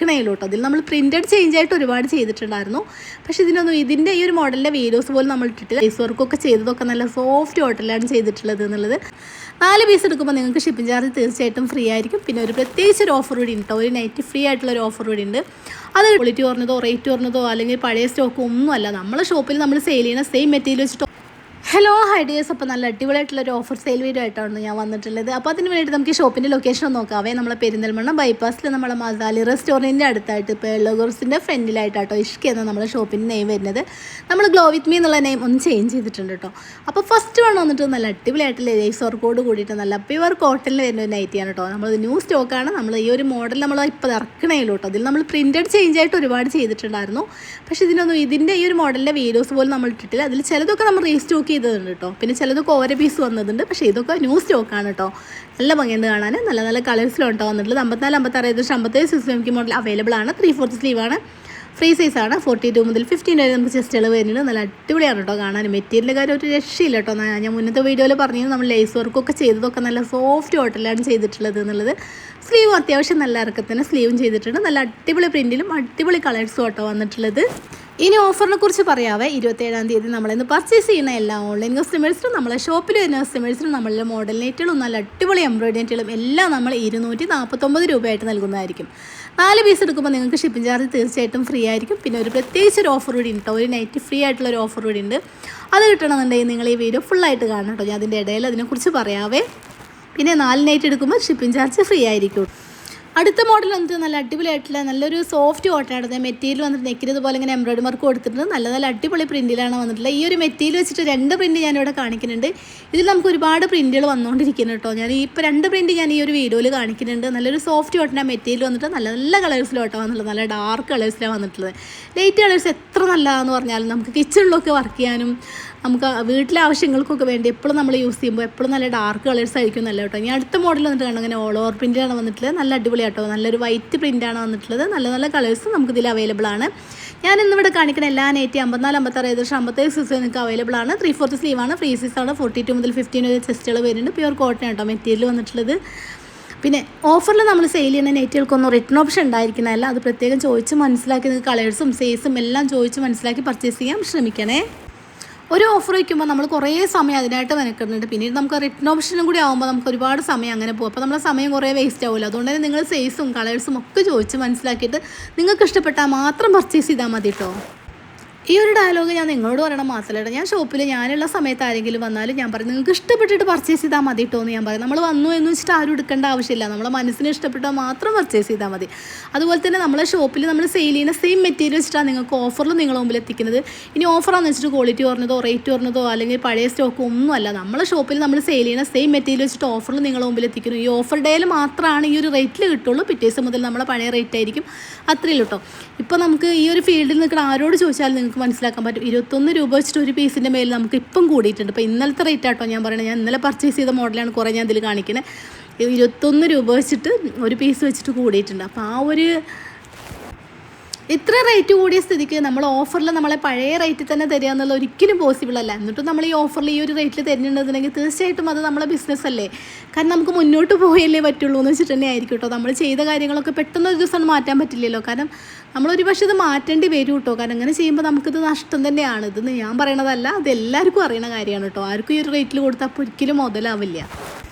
ഇറക്കണേ ഉള്ളൂ കേട്ടോ. അതിൽ നമ്മൾ പ്രിൻറ്റഡ് ചേഞ്ച് ആയിട്ട് ഒരുപാട് ചെയ്തിട്ടുണ്ടായിരുന്നു. പക്ഷേ ഇതിൻ്റെ ഈ ഒരു മോഡലിൻ്റെ വീഡിയോസ് പോലും നമ്മൾ ഇട്ടിട്ടില്ല. ലേസ് വർക്കൊക്കെ ചെയ്തതൊക്കെ നല്ല സോഫ്റ്റ് കോട്ടണിലാണ് ചെയ്തിട്ടുള്ളത് എന്നുള്ളത്. 4 പീസ് എടുക്കുമ്പോൾ നിങ്ങൾക്ക് ഷിപ്പിംഗ് ചാർജ് തീർച്ചയായിട്ടും ഫ്രീ ആയിരിക്കും. പിന്നെ ഒരു പ്രത്യേകിച്ച് ഒരു ഓഫർ കൂടി ഉണ്ട്, ഒരു നൈറ്റ് ഫ്രീ ആയിട്ടുള്ള ഒരു ഓഫർ കൂടി ഉണ്ട്. അത് ക്വാളിറ്റി കുറഞ്ഞതോ റേറ്റ് കുറഞ്ഞതോ അല്ലെങ്കിൽ പഴയ സ്റ്റോക്കോ ഒന്നുമല്ല, നമ്മളെ ഷോപ്പിൽ നമ്മൾ സെയിൽ ചെയ്യുന്ന സെയിം മെറ്റീരിയൽ വെച്ചിട്ടോ. ഹലോ ഹൈഡിയേഴ്സ്, അപ്പോൾ നല്ല അടിപൊളിയായിട്ടുള്ളൊരു ഓഫർ സെയിൽ വീഡിയോ ആയിട്ടാണ് ഞാൻ വന്നിട്ടുള്ളത്. അപ്പോൾ അതിന് വേണ്ടിയിട്ട് നമുക്ക് ഈ ഷോപ്പിൻ്റെ ലൊക്കേഷൻ നോക്കാവേ. നമ്മളെ പെരിന്തൽമണ്ണ ബൈപ്പാസിൽ നമ്മളെ മസാലി റെസ്റ്റോറൻറ്റിൻ്റെ അടുത്തായിട്ട് പേളഗോർസിൻ്റെ ഫ്രണ്ടിലായിട്ടാട്ടോ ഇഷ്ക എന്ന നമ്മുടെ ഷോപ്പിൻ്റെ നെയിം വരുന്നത്. നമ്മൾ ഗ്ലോ വിത്ത് മീ എന്നുള്ള നെയിം ഒന്ന് ചേഞ്ച് ചെയ്തിട്ടുണ്ട് കേട്ടോ. അപ്പോൾ ഫസ്റ്റ് വന്നിട്ട് നല്ല അടിപൊളിയായിട്ടുള്ള ലേസ് വർക്കോട് കൂടിയിട്ട് നല്ല പ്യുവർ കോട്ടണിൽ വരുന്ന ഒരു നൈറ്റിയാണ് കേട്ടോ. നമ്മളത് ന്യൂ സ്റ്റോക്കാണ്. നമ്മൾ ഈ ഒരു മോഡൽ നമ്മൾ ഇപ്പോൾ ഇറക്കണേ ഉള്ളൂ കേട്ടോ. അതിൽ നമ്മൾ പ്രിൻറ്റഡ് ചേഞ്ച് ആയിട്ട് ഒരുപാട് ചെയ്തിട്ടുണ്ടായിരുന്നു. പക്ഷേ ഇതിൻ്റെ ഈ ഒരു മോഡലിൻ്റെ വീഡിയോസ് പോലും നമ്മൾ ഇട്ടിട്ടില്ല. അതിൽ ചിലതൊക്കെ നമ്മൾ റീസ്റ്റോക്ക് ചെയ്തതുണ്ട് കേട്ടോ. പിന്നെ ചിലതൊക്കെ ഓരോ പീസ് വന്നതുണ്ട്. പക്ഷേ ഇതൊക്കെ ന്യൂ സ്റ്റോക്കാണ് കേട്ടോ. നല്ല ഭംഗിയുണ്ട് കാണാൻ. നല്ല നല്ല കളേഴ്സിലാണ് കേട്ടോ വന്നിട്ടുള്ളത്. 54, 56, 57 സിസ്റ്റം മോഡൽ അവൈലബിൾ ആണ്. 3/4 സ്ലീവാണ്. ഫ്രീ സൈസാണ്. 42 മുതൽ 15 വരെ നമുക്ക് ചെസ്റ്റ് ഇളവ് വരുന്നുണ്ട്. നല്ല അടിപൊളിയാണ് കേട്ടോ കാണാൻ. മെറ്റീരിയലിൻ്റെ കാര്യം ഒരു രക്ഷയില്ല കേട്ടോ. ഞാൻ മുന്നത്തെ വീഡിയോയിൽ പറഞ്ഞിരുന്നു നമ്മൾ ലേസ് വർക്കൊക്കെ ചെയ്തതൊക്കെ നല്ല സോഫ്റ്റ് കോട്ടണിലാണ് ചെയ്തിട്ടുള്ളത് എന്നുള്ളത്. സ്ലീവ് അത്യാവശ്യം നല്ല ഇറക്കത്തിന് സ്ലീവും ചെയ്തിട്ടുണ്ട്. നല്ല അടിപൊളി പ്രിൻറ്റിലും അടിപൊളി കളേഴ്സും കേട്ടോ വന്നിട്ടുള്ളത്. ഇനി ഓഫറിനെ കുറിച്ച് പറയാവേ. 27-ാം തീയതി നമ്മളിന്ന് പർച്ചേസ് ചെയ്യുന്ന എല്ലാ ഓൺലൈൻ കസ്റ്റമേഴ്സിനും നമ്മളെ ഷോപ്പിൽ വരുന്ന കസ്റ്റമേഴ്സിനും നമ്മളുടെ മോഡൽ നെറ്റുകളും നല്ല അടിപൊളി എംബ്രോയിഡറി നെറ്റുകളും എല്ലാം നമ്മൾ 249 രൂപയായിട്ട് നൽകുന്നതായിരിക്കും. 4 പീസ് എടുക്കുമ്പോൾ നിങ്ങൾക്ക് ഷിപ്പിംഗ് ചാർജ് തീർച്ചയായിട്ടും ഫ്രീ ആയിരിക്കും. പിന്നെ ഒരു പ്രത്യേകിച്ച് ഒരു ഓഫർ കൂടി ഉണ്ട്, ഒരു നൈറ്റ് ഫ്രീ ആയിട്ടുള്ള ഒരു ഓഫർ കൂടി ഉണ്ട്. അത് കിട്ടണമെന്നുണ്ടെങ്കിൽ നിങ്ങൾ ഈ വീഡിയോ ഫുള്ളായിട്ട് കാണണം കേട്ടോ. ഞാൻ അതിൻ്റെ ഇടയിൽ അതിനെക്കുറിച്ച് പറയാവേ. പിന്നെ 4 നൈറ്റ് എടുക്കുമ്പോൾ ഷിപ്പിംഗ് ചാർജ് ഫ്രീ ആയിരിക്കും. അടുത്ത മോഡൽ വന്നിട്ട് നല്ല അടിപൊളിയായിട്ടുള്ള നല്ലൊരു സോഫ്റ്റ് കോട്ടനാണ്. മെറ്റീരിയൽ വന്നിട്ട് നെക്കിനതുപോലെ ഇങ്ങനെ എംബ്രോയിഡറി വർക്ക് കൊടുത്തിട്ടുണ്ട്. നല്ല നല്ല അടിപൊളി പ്രിൻറ്റിലാണ് വന്നിട്ടുള്ളത്. ഈ ഒരു മെറ്റീരിയൽ വെച്ചിട്ട് 2 പ്രിൻറ്റ് ഞാനിവിടെ കാണിക്കുന്നുണ്ട്. ഇതിൽ നമുക്ക് ഒരുപാട് പ്രിൻറ്റുകൾ വന്നുകൊണ്ടിരിക്കുന്നു കേട്ടോ. ഞാൻ ഇപ്പോൾ 2 പ്രിൻറ്റ് ഞാൻ ഈ ഒരു വീഡിയോയിൽ കാണിക്കുന്നുണ്ട്. നല്ലൊരു സോഫ്റ്റ് കോട്ടനാണ് മെറ്റീരിയൽ വന്നിട്ട് നല്ല നല്ല കളേഴ്സിലോട്ടോ വന്നിട്ടുള്ളത്. നല്ല ഡാർക്ക് കളേഴ്സിലാണ് വന്നിട്ടുള്ളത്. ലൈറ്റ് കളേഴ്സ് എത്ര നല്ലതാണെന്ന് പറഞ്ഞാലും നമുക്ക് കിച്ചണിലൊക്കെ വർക്ക് ചെയ്യാനും നമുക്ക് വീട്ടിലെ ആവശ്യങ്ങൾക്കൊക്കെ വേണ്ടി എപ്പോഴും നമ്മൾ യൂസ് ചെയ്യുമ്പോൾ എപ്പോഴും നല്ല ഡാർക്ക് കളേഴ്സ് ആയിരിക്കും നല്ല കേട്ടോ. ഇനി അടുത്ത മോഡൽ വന്നിട്ട് കണ്ടോ അങ്ങനെ ഓൾ ഓവർ പ്രിൻ്റാണ് വന്നിട്ടുള്ളത്. നല്ല അടിപൊളിയാട്ടോ. നല്ലൊരു വൈറ്റ് പ്രിൻ്റാണ് വന്നിട്ടുള്ളത്. നല്ല നല്ല കളേഴ്സ് നമുക്കിതിൽ അവൈലബിൾ ആണ്. ഞാൻ ഇന്നിവിടെ കാണിക്കുന്ന എല്ലാ നൈറ്റി 54, 56, 57 സൈസ് നിങ്ങൾക്ക് അവൈലബിൾ ആണ്. 3/4 സ്ലീവാണ്. ഫ്രീ സൈസാണ്. 42 മുതൽ 15 വരെ ചെസ്റ്റുകൾ വരുന്നുണ്ട്. പ്യുവർ കോട്ടൺ കേട്ടോ മെറ്റീരിയൽ വന്നിട്ടുള്ളത്. പിന്നെ ഓഫറിൽ നമ്മൾ സെയിൽ ചെയ്യുന്ന നെറ്റുകൾക്കൊന്നും റിട്ടേൺ ഓപ്ഷൻ ഉണ്ടായിരിക്കുന്നതല്ല. അത് പ്രത്യേകം ചോദിച്ച് മനസ്സിലാക്കി നിങ്ങൾക്ക് കളേഴ്സും സൈസും എല്ലാം ചോദിച്ച് മനസ്സിലാക്കി പർച്ചേസ് ചെയ്യാൻ ശ്രമിക്കണേ. ഒരു ഓഫർ വയ്ക്കുമ്പോൾ നമ്മൾ കുറേ സമയം അതിനായിട്ട് മെനക്കെടുന്നുണ്ട്. പിന്നീട് നമുക്ക് റിട്ടേൺ ഓപ്ഷനും കൂടി ആകുമ്പോൾ നമുക്ക് ഒരുപാട് സമയം അങ്ങനെ പോകും. അപ്പോൾ നമ്മുടെ സമയം കുറേ വേസ്റ്റ് ആവില്ല. അതുകൊണ്ട് തന്നെ നിങ്ങൾ സൈസും കളേഴ്സും ഒക്കെ ചോദിച്ച് മനസ്സിലാക്കിയിട്ട് നിങ്ങൾക്ക് ഇഷ്ടപ്പെട്ടാൽ മാത്രം പർച്ചേസ് ചെയ്താൽ മതി കേട്ടോ. ഈ ഒരു ഡയലോഗ് ഞാൻ നിങ്ങളോട് പറയണം മാത്രമല്ല, ഞാൻ ഷോപ്പിൽ ഞാനുള്ള സമയത്ത് ആരെങ്കിലും വന്നാലും ഞാൻ പറയും നിങ്ങൾക്ക് ഇഷ്ടപ്പെട്ടിട്ട് പർച്ചേസ് ചെയ്താൽ മതി കേട്ടോ എന്ന് ഞാൻ പറയും. നമ്മൾ വന്നു എന്ന് വെച്ചിട്ട് ആരും എടുക്കേണ്ട ആവശ്യമില്ല. നമ്മളെ മനസ്സിന് ഇഷ്ടപ്പെട്ടാൽ മാത്രം പർച്ചേസ് ചെയ്താൽ മതി. അതുപോലെ തന്നെ നമ്മളെ ഷോപ്പിൽ നമ്മൾ സെയിൽ ചെയ്യുന്ന സെയിം മെറ്റീരിയൽ വെച്ചിട്ടാണ് നിങ്ങൾക്ക് ഓഫറിൽ നിങ്ങളുടെ മുമ്പിൽ എത്തിക്കുന്നത്. ഇനി ഓഫറാണെന്ന് വെച്ചിട്ട് ക്വാളിറ്റി കുറഞ്ഞതോ റേറ്റ് കുറഞ്ഞതോ അല്ലെങ്കിൽ പഴയ സ്റ്റോക്കോ ഒന്നുമല്ല. നമ്മളെ ഷോപ്പിൽ നമ്മൾ സെയിൽ ചെയ്യുന്ന സെയിം മെറ്റീരിയൽ വെച്ചിട്ട് ഓഫറിൽ നിങ്ങളുടെ മുമ്പിൽ എത്തിക്കുന്നു. ഈ ഓഫർ ഡേയിൽ മാത്രമാണ് ഈ ഒരു റേറ്റിൽ കിട്ടുള്ളൂ. പിറ്റേ ദിവസം മുതൽ നമ്മളെ പഴയ റേറ്റ് ആയിരിക്കും. അത്രയും കേട്ടോ. ഇപ്പോൾ നമുക്ക് ഈ ഒരു ഫീൽഡിൽ നിൽക്കുന്ന ആരോട് ചോദിച്ചാലും നിങ്ങൾക്ക് മനസ്സിലാക്കാൻ പറ്റും. 21 രൂപ വെച്ചിട്ട് ഒരു പീസിൻ്റെ മേൽ നമുക്ക് ഇപ്പം കൂടിയിട്ടുണ്ട്. ഇപ്പോൾ ഇന്നലത്തെ റേറ്റ് ആട്ടോ ഞാൻ പറയുന്നത്. ഞാൻ ഇന്നലെ പർച്ചേസ് ചെയ്ത മോഡലാണ് കുറേ ഞാൻ ഇതിൽ കാണിക്കുന്നത്. 21 രൂപ വെച്ചിട്ട് ഒരു പീസ് വെച്ചിട്ട് കൂടിയിട്ടുണ്ട്. അപ്പോൾ ആ ഒരു ഇത്ര റേറ്റ് കൂടിയ സ്ഥിതിക്ക് നമ്മൾ ഓഫറിൽ നമ്മളെ പഴയ റേറ്റിൽ തന്നെ തരിക എന്നുള്ള ഒരിക്കലും പോസിബിൾ അല്ല. എന്നിട്ടും നമ്മൾ ഈ ഓഫറിൽ ഈ ഒരു റേറ്റിൽ തരുന്നുണ്ടെന്നുണ്ടെങ്കിൽ തീർച്ചയായിട്ടും അത് നമ്മളെ ബിസിനസ് അല്ലേ. കാരണം നമുക്ക് മുന്നോട്ട് പോയല്ലേ പറ്റുള്ളൂ എന്ന് വെച്ചിട്ട് തന്നെ ആയിരിക്കും കേട്ടോ. നമ്മൾ ചെയ്ത കാര്യങ്ങളൊക്കെ പെട്ടെന്ന് ഒരു ദിവസം മാറ്റാൻ പറ്റില്ലല്ലോ. കാരണം നമ്മളൊരു പക്ഷേ ഇത് മാറ്റേണ്ടി വരും കേട്ടോ. കാരണം അങ്ങനെ ചെയ്യുമ്പോൾ നമുക്കിത് നഷ്ടം തന്നെയാണ്. ഇതെന്ന് ഞാൻ പറയണതല്ല, അത് എല്ലാവർക്കും അറിയണ കാര്യമാണ് കേട്ടോ. ആർക്കും ഈ ഒരു റേറ്റിൽ കൊടുത്താൽ അപ്പോൾ ഒരിക്കലും മുതലാവില്ല.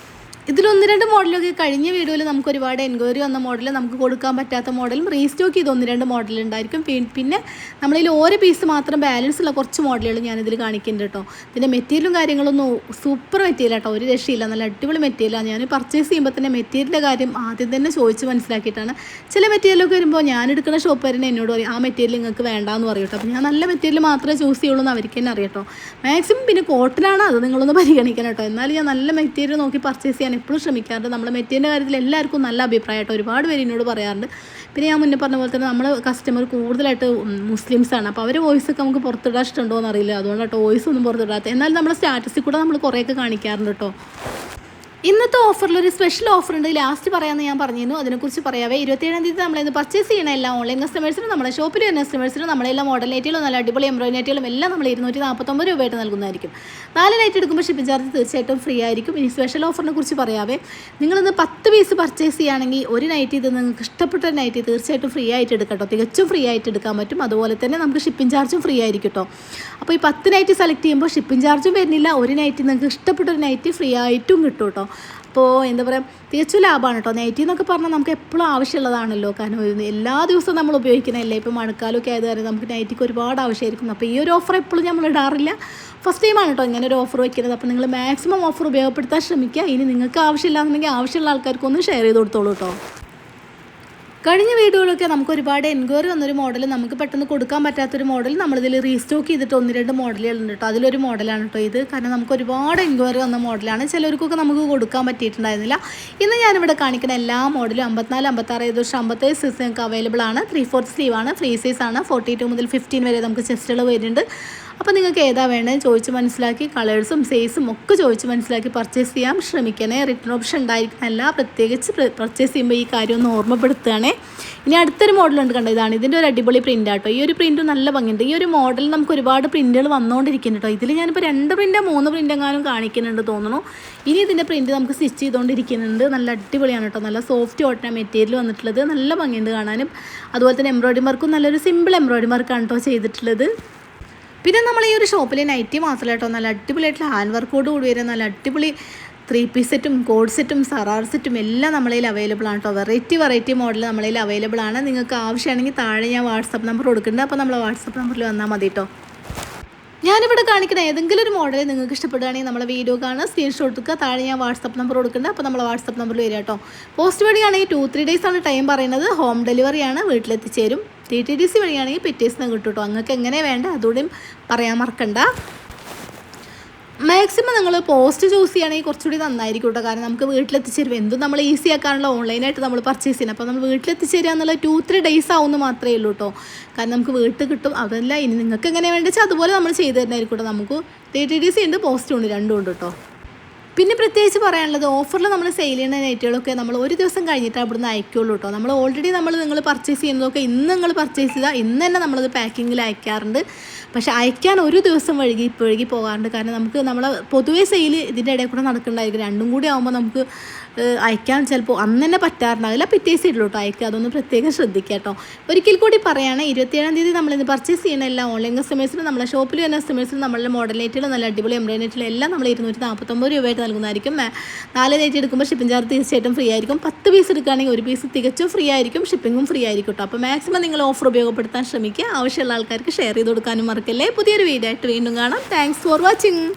ഇതിൽ 1-2 മോഡലൊക്കെ കഴിഞ്ഞ വീഡിയോയിൽ നമുക്ക് ഒരുപാട് എൻക്വയറി വന്ന മോഡൽ, നമുക്ക് കൊടുക്കാൻ പറ്റാത്ത മോഡലും റീസ്റ്റോക്ക് ചെയ്ത് 1-2 മോഡൽ ഉണ്ടായിരിക്കും. പിന്നെ നമ്മളിൽ ഓരോ പീസ് മാത്രം ബാലൻസ് ഉള്ള കുറച്ച് മോഡലുകൾ ഞാനിതിൽ കാണിക്കുന്നുണ്ട് കേട്ടോ. ഇതിൻ്റെ മെറ്റീരിയലും കാര്യങ്ങളൊന്നും സൂപ്പർ മെറ്റീരിയൽ കേട്ടോ. ഒരു രക്ഷയില്ല. നല്ല അടിപൊളി മെറ്റീരിയലാണ്. ഞാൻ പർച്ചേസ് ചെയ്യുമ്പോൾ തന്നെ മെറ്റീരിയലിൻ്റെ കാര്യം ആദ്യം തന്നെ ചോദിച്ച് മനസ്സിലാക്കിയിട്ടാണ്. ചില മെറ്റീരിയലൊക്കെ വരുമ്പോൾ ഞാൻ എടുക്കുന്ന ഷോപ്പ് വരുന്ന എന്നോട് പറയും ആ മെറ്റീരിയൽ നിങ്ങൾക്ക് വേണ്ടാന്ന് പറയും കേട്ടോ. അപ്പോൾ ഞാൻ നല്ല മെറ്റീരിയൽ മാത്രമേ ചൂസ് ചെയ്യുള്ളൂ എന്ന് അവർക്ക് തന്നെ അറിയാം കേട്ടോ. മാക്സിമം പിന്നെ കോട്ടനാണ്, അത് നിങ്ങളൊന്ന് പരിഗണിക്കണം കേട്ടോ. എന്നാലും ഞാൻ നല്ല മെറ്റീരിയൽ നോക്കി പർച്ചേസ് ചെയ്യാൻ എപ്പോഴും ശ്രമിക്കാറുണ്ട്. നമ്മുടെ മെറ്റീരിയലിൻ്റെ കാര്യത്തിൽ എല്ലാവർക്കും നല്ല അഭിപ്രായമായിട്ട് ഒരുപാട് പേര് എന്നോട് പറയാറുണ്ട്. പിന്നെ ഞാൻ മുന്നേ പറഞ്ഞ പോലെ തന്നെ നമ്മൾ കസ്റ്റമർ കൂടുതലായിട്ട് മുസ്ലിംസാണ്. അപ്പോൾ അവർ വോയിസൊക്കെ നമുക്ക് പുറത്തിടാൻ ഇഷ്ടമുണ്ടോ എന്നറിയില്ല. അതുകൊണ്ടാട്ടോ വോയിസ് ഒന്നും പുറത്തിടാത്ത. എന്നാലും നമ്മുടെ സ്റ്റാറ്റസിൽ കൂടെ നമ്മൾ കുറേയൊക്കെ കാണിക്കാറുണ്ട് കേട്ടോ. ഇന്നത്തെ ഓഫറിലൊരു സ്പെഷ്യൽ ഓഫർ ഉണ്ട്, ലാസ്റ്റ് പറയാമെന്ന് ഞാൻ പറഞ്ഞിരുന്നു. അതിനെക്കുറിച്ച് പറയാവേ. 27-ാം തീയതി നമ്മളിന്ന് പർച്ചേസ് ചെയ്യണ എല്ലാ ഓൺലൈൻ കസ്റ്റമേഴ്സിനും നമ്മുടെ ഷോപ്പിൽ വരുന്ന കസ്റ്റമേഴ്സിനും നമ്മളെല്ലാം മോഡൽ നൈറ്റികളും നല്ല അടിപൊളി എംബ്രോയിഡറി നൈറ്റികളും എല്ലാം നമ്മൾ 249 രൂപയായിട്ട് നൽകുന്നതായിരിക്കും. 4 നൈറ്റ് എടുക്കുമ്പോൾ ഷിപ്പിംഗ് ചാർജ് തീർച്ചയായിട്ടും ഫ്രീ ആയിരിക്കും. ഇനി സ്പെഷ്യൽ ഓഫറിനെ കുറിച്ച് പറയാവേ. നിങ്ങളിന്ന് 10 പീസ് പർച്ചേസ് ചെയ്യുകയാണെങ്കിൽ ഒരു നൈറ്റ് ഇത് നിങ്ങൾക്ക് ഇഷ്ടപ്പെട്ട ഒരു നൈറ്റ് തീർച്ചയായിട്ടും ഫ്രീ ആയിട്ട് എടുക്കാം കേട്ടോ. തികച്ചും ഫ്രീ ആയിട്ട് എടുക്കാൻ പറ്റും. അതുപോലെ തന്നെ നമുക്ക് ഷിപ്പിംഗ് ചാർജും ഫ്രീ ആയിരിക്കും കേട്ടോ. അപ്പോൾ ഈ 10 നൈറ്റ് സെലക്ട് ചെയ്യുമ്പോൾ ഷിപ്പിംഗ് ചാർജും വരുന്നില്ല. ഒരു നൈറ്റ് നിങ്ങൾക്ക് ഇഷ്ടപ്പെട്ട ഒരു നൈറ്റ് ഫ്രീ ആയിട്ടും കിട്ടും കേട്ടോ. അപ്പോൾ എന്താ പറയുക, തികച്ചും ലാഭമാണ് കേട്ടോ. നൈറ്റി എന്നൊക്കെ പറഞ്ഞാൽ നമുക്ക് എപ്പോഴും ആവശ്യമുള്ളതാണല്ലോ. കാരണം എല്ലാ ദിവസവും നമ്മൾ ഉപയോഗിക്കുന്നതല്ലേ. ഇപ്പോൾ മഴക്കാലമൊക്കെ ആയത് കാരണം നമുക്ക് നൈറ്റിക്ക് ഒരുപാട് ആവശ്യമായിരിക്കും. അപ്പോൾ ഈ ഒരു ഓഫർ എപ്പോഴും നമ്മൾ ഇടാറില്ല. ഫസ്റ്റ് ടൈമാണ് കേട്ടോ ഇങ്ങനെ ഒരു ഓഫർ വയ്ക്കുന്നത്. അപ്പോൾ നിങ്ങൾ മാക്സിമം ഓഫർ ഉപയോഗപ്പെടുത്താൻ ശ്രമിക്കുക. ഇനി നിങ്ങൾക്ക് ആവശ്യമില്ലാന്നുണ്ടെങ്കിൽ ആവശ്യമുള്ള ആൾക്കാർക്കൊന്ന് ഷെയർ ചെയ്ത് കൊടുത്തോളൂ കേട്ടോ. കഴിഞ്ഞ വീഡിയോയിലൊക്കെ നമുക്ക് ഒരുപാട് എൻക്വയറി വന്നൊരു മോഡൽ, നമുക്ക് പെട്ടെന്ന് കൊടുക്കാൻ പറ്റാത്തൊരു മോഡൽ നമ്മളിതിൽ റീസ്റ്റോക്ക് ചെയ്തിട്ട് 1-2 മോഡലുകളുണ്ട് കേട്ടോ. അതിലൊരു മോഡലാണ് കേട്ടോ ഇത്. കാരണം നമുക്ക് ഒരുപാട് എൻക്വയറി വന്ന മോഡലാണ്. ചിലർക്കൊക്കെ നമുക്ക് കൊടുക്കാൻ പറ്റിയിട്ടുണ്ടായിരുന്നില്ല. ഇന്ന് ഞാനിവിടെ കാണിക്കുന്ന എല്ലാ മോഡലും 54, 56, ഏകദേശം 57 സൈസ് നിങ്ങൾക്ക് അവൈലബിൾ ആണ്. 3/4 സ്ലീവാണ്, ഫ്രീ സൈസ് ആണ്. 42 മുതൽ 15 വരെ നമുക്ക് ചെസ്റ്റുകൾ വരുന്നുണ്ട്. അപ്പോൾ നിങ്ങൾക്ക് ഏതാ വേണ്ടത് ചോദിച്ച് മനസ്സിലാക്കി കളേഴ്സും സൈസും ഒക്കെ ചോദിച്ച് മനസ്സിലാക്കി പർച്ചേസ് ചെയ്യാൻ ശ്രമിക്കണേ. റിട്ടേൺ ഓപ്ഷൻ ഉണ്ടായിരിക്കുന്നല്ല, പ്രത്യേകിച്ച് പർച്ചേസ് ചെയ്യുമ്പോൾ ഈ കാര്യം ഒന്ന് ഓർമ്മപ്പെടുത്തുകയാണേ. ഇനി അടുത്തൊരു മോഡലുണ്ട് കണ്ടോ, ഇതാണ്. ഇതിൻ്റെ ഒരു അടിപൊളി പ്രിൻ്റ് ആട്ടോ. ഈ ഒരു പ്രിൻറ്റ് നല്ല ഭംഗിയുണ്ട്. ഈ ഒരു മോഡൽ നമുക്ക് ഒരുപാട് പ്രിൻറ്റുകൾ വന്നുകൊണ്ടിരിക്കുന്നുണ്ട് കേട്ടോ. ഇതിൽ ഞാനിപ്പോൾ 2 പ്രിൻറ്റോ 3 പ്രിൻ്റെങ്ങാനും കാണിക്കുന്നുണ്ട് തോന്നുന്നു. ഇനി ഇതിൻ്റെ പ്രിൻറ്റ് നമുക്ക് സ്റ്റിച്ച് ചെയ്തുകൊണ്ടിരിക്കുന്നുണ്ട്. നല്ല അടിപൊളിയാണ് കേട്ടോ. നല്ല സോഫ്റ്റ് കോട്ടൺ മെറ്റീരിയൽ വന്നിട്ടുള്ളത്. നല്ല ഭംഗിയുണ്ട് കാണാനും. അതുപോലെ തന്നെ എംബ്രോയിഡറി വർക്കും നല്ലൊരു സിമ്പിൾ എംബ്രോയിഡറി വർക്കാണ് കേട്ടോ ചെയ്തിട്ടുള്ളത്. പിന്നെ നമ്മൾ ഈ ഒരു ഷോപ്പിൽ നൈറ്റി മാത്രമല്ല കേട്ടോ, നല്ല അടിപൊളിയായിട്ടുള്ള ഹാൻഡ് വർക്കോട് കൂടി വരുന്ന നല്ല അടിപൊളി 3 പീസ് സെറ്റും കോഡ് സെറ്റും സറാർ സെറ്റും എല്ലാം നമ്മളതിൽ അവൈലബിൾ ആണ് കേട്ടോ. വെറൈറ്റി മോഡൽ നമ്മളതിൽ അവൈലബിൾ ആണ്. നിങ്ങൾക്ക് ആവശ്യമാണെങ്കിൽ താഴെ ഞാൻ വാട്സപ്പ് നമ്പർ കൊടുക്കുന്നുണ്ട്. അപ്പോൾ നമ്മൾ വാട്സപ്പ് നമ്പറിൽ വന്നാൽ മതി കേട്ടോ. ഞാനിവിടെ കാണിക്കുന്ന ഏതെങ്കിലും ഒരു മോഡൽ നിങ്ങൾക്ക് ഇഷ്ടപ്പെടുകയാണെങ്കിൽ നമ്മളെ വീഡിയോ കാണുക, സ്ക്രീൻഷോട്ട് എടുക്കുക, താഴെ ഞാൻ വാട്സപ്പ് നമ്പർ കൊടുക്കുന്നുണ്ട്. അപ്പോൾ നമ്മൾ വാട്സപ്പ് നമ്പറിൽ വരിക കേട്ടോ. പോസ്റ്റ് വഴിയാണെങ്കിൽ 2-3 ഡേയ്സ് ആണ് ടൈം പറയുന്നത്. ഹോം ഡെലിവറിയാണ്, വീട്ടിലെത്തിച്ചേരും. TTDC വഴിയാണെങ്കിൽ പിറ്റേഴ്സിന് കിട്ടും കേട്ടോ. നിങ്ങൾക്ക് എങ്ങനെ വേണ്ട അതുകൂടിയും പറയാൻ മറക്കണ്ട. മാക്സിമം നിങ്ങൾ പോസ്റ്റ് ചൂസ് ചെയ്യുകയാണെങ്കിൽ കുറച്ചുകൂടി നന്നായിരിക്കും കേട്ടോ. കാരണം നമുക്ക് വീട്ടിലെത്തിച്ചേരും. എന്തും നമ്മൾ ഈസി ആക്കാനുള്ള ഓൺലൈനായിട്ട് നമ്മൾ പർച്ചേസ് ചെയ്യുന്നത്. അപ്പോൾ നമ്മൾ വീട്ടിലെത്തിച്ചേരുക എന്നുള്ള 2-3 ഡേയ്സ് ആവുമെന്ന് മാത്രമേ ഉള്ളൂ കേട്ടോ. കാരണം നമുക്ക് വീട്ടിൽ കിട്ടും. അതല്ല, ഇനി നിങ്ങൾക്ക് എങ്ങനെ വേണ്ടി വെച്ചാൽ അതുപോലെ നമ്മൾ ചെയ്തു തരുന്നതായിരിക്കും കേട്ടോ. നമുക്ക് TTDC ഉണ്ട്, പോസ്റ്റും ഉണ്ട്, രണ്ടും ഉണ്ട് കേട്ടോ. പിന്നെ പ്രത്യേകിച്ച് പറയാനുള്ളത്, ഓഫറിൽ നമ്മൾ സെയിൽ ചെയ്യുന്ന നൈറ്റുകളൊക്കെ നമ്മൾ ഒരു ദിവസം കഴിഞ്ഞിട്ട് അവിടുന്ന് അയക്കുള്ളൂ കേട്ടോ. നമ്മൾ ഓൾറെഡി നിങ്ങൾ പർച്ചേസ് ചെയ്യുന്നതൊക്കെ ഇന്ന് നിങ്ങൾ പർച്ചേസ് ചെയ്താൽ ഇന്ന് തന്നെ നമ്മളത് പാക്കിങ്ങിൽ അയക്കാറുണ്ട്. പക്ഷേ അയക്കാൻ ഒരു ദിവസം വഴുകി പോകാറുണ്ട്. കാരണം നമുക്ക് പൊതുവേ സെയിൽ ഇതിൻ്റെ ഇടയിൽ കൂടെ നടക്കുന്നുണ്ടായിരിക്കും. രണ്ടും കൂടി ആകുമ്പോൾ നമുക്ക് അയക്കാൻ ചിലപ്പോൾ അന്ന് തന്നെ പറ്റാറുണ്ടാവില്ല. പിറ്റേ സൈഡിൽ കേട്ടോ അയക്കുക. അതൊന്ന് പ്രത്യേകം ശ്രദ്ധിക്കുക കേട്ടോ. ഒരിക്കൽ കൂടി പറയുകയാണ്, 27-ാം തീയതി നമ്മളിന്ന് പർച്ചേസ് ചെയ്യുന്ന എല്ലാ ഓൺലൈൻ കസ്റ്റമേഴ്സിനും നമ്മളെ ഷോപ്പിൽ വരുന്ന കസ്റ്റമേഴ്സിനും നമ്മളുടെ മോഡൽ നൈറ്റുകളും നല്ല അടിപൊളി എംബ്രോയിഡറി നൈറ്റുകളും എല്ലാം നമ്മൾ 249 രൂപയായിട്ട് നൽകുന്നതായിരിക്കും. 4 നൈറ്റ് എടുക്കുമ്പോൾ ഷിപ്പിംഗ് ചാർജ് തീർച്ചയായിട്ടും ഫ്രീ ആയിരിക്കും. 10 പീസ് എടുക്കുകയാണെങ്കിൽ 1 പീസ് തികച്ചും ഫ്രീ ആയിരിക്കും. ഷിപ്പിങ്ങും ഫ്രീ ആയിരിക്കും കേട്ടോ. അപ്പോൾ മാക്സിമം നിങ്ങൾ ഓഫർ ഉപയോഗപ്പെടുത്താൻ ശ്രമിക്കുക. ആവശ്യമുള്ള ആൾക്കാർക്ക് ഷെയർ ചെയ്ത് കൊടുക്കാനും മറക്കല്ലേ. പുതിയൊരു വീഡിയോ ആയിട്ട് വീണ്ടും കാണാം. Thanks for watching.